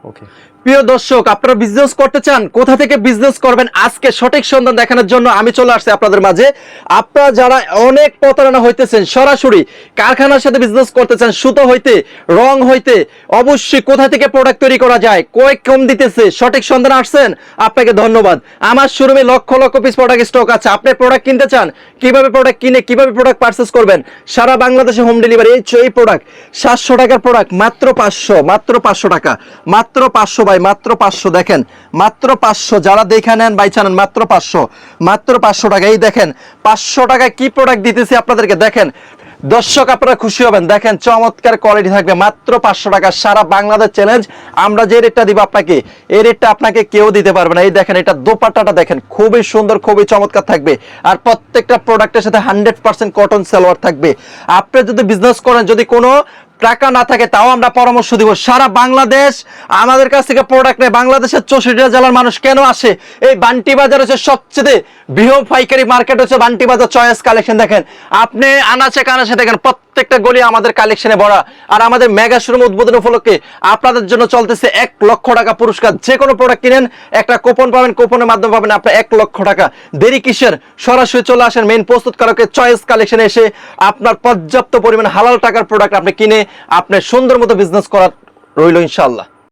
ওকে। প্রিয় দর্শক, আপনারা বিজনেস করতে চান, কোথা থেকে বিজনেস করবেন আজকে সঠিক সন্ধান দেখানোর জন্য আমি চলে আসছি আপনাদের মাঝে। আপনারা যারা অনেক প্রতারণা হইতেছেন, সরাসরি কারখানার সাথে বিজনেস করতে চান, সুতো হইতে, রং হইতে, অবশ্যই কোথা থেকে প্রোডাক্ট তৈরি করা যায়, কয় কম দিতেছে, সঠিক সন্ধান আসছেন, আপনাকে ধন্যবাদ। আমার শোরুমে lakh lakh piece product stock আছে। আপনি প্রোডাক্ট কিনতে চান, কিভাবে প্রোডাক্ট কিনে কিভাবে প্রোডাক্ট পারচেস করবেন, সারা বাংলাদেশে হোম ডেলিভারি। এই প্রোডাক্ট 700 টাকার প্রোডাক্ট মাত্র 500, মাত্র 500 টাকা, মাত্র 500 ভাই, মাত্র 500। দেখেন মাত্র 500, যারা দেখে নেন বাই চানেন মাত্র 500, মাত্র 500 টাকা। এই দেখেন 500 টাকায় কি প্রোডাক্ট দিতেছি আপনাদেরকে। দেখেন দর্শক, আপনারা খুশি হবেন। দেখেন চমৎকার কোয়ালিটি থাকবে মাত্র 500 টাকা। সারা বাংলাদেশ চ্যালেঞ্জ, আমরা যে রেটটা দিব আপনাকে, এই রেটটা আপনাকে কেউ দিতে পারবে না। এই দেখেন এটা দোপাট্টাটা দেখেন, খুবই সুন্দর, খুবই চমৎকার থাকবে। আর প্রত্যেকটা প্রোডাক্টের সাথে 100% কটন সালোয়ার থাকবে। আপনি যদি বিজনেস করেন, যদি কোনো টাকা না থাকে, তাও আমরা পরামর্শ দিব। সারা বাংলাদেশ আমাদের কাছ থেকে প্রোডাক্ট নেয়। বাংলাদেশের 64 জেলার মানুষ কেন আসে? এই বান্টি বাজার হচ্ছে সবচেয়ে বৃহৎ পাইকারি মার্কেট, হচ্ছে বান্টি বাজার চয়েস কালেকশন। দেখেন আপনি আনাচে কানাচে দেখেন প্রত্যেকটা গলি আমাদের কালেকশনে ভরা। আর আমাদের মেগা শোরুম উদ্বোধন উপলক্ষে আপনাদের জন্য চলতেছে 1 লক্ষ টাকা পুরস্কার। যে কোনো প্রোডাক্ট কিনেন একটা কুপন পাবেন, কুপনের মাধ্যমে পাবেন আপনি 1 লক্ষ টাকা। দেরি কিসের? সরাসরি চলে আসেন মেইন প্রস্তুতকারকের চয়েস কালেকশনে এসে আপনার পর্যাপ্ত পরিমাণ হালাল টাকার প্রোডাক্ট আপনি কিনে আপনি সুন্দর মতো বিজনেস করার রইল ইনশাআল্লাহ।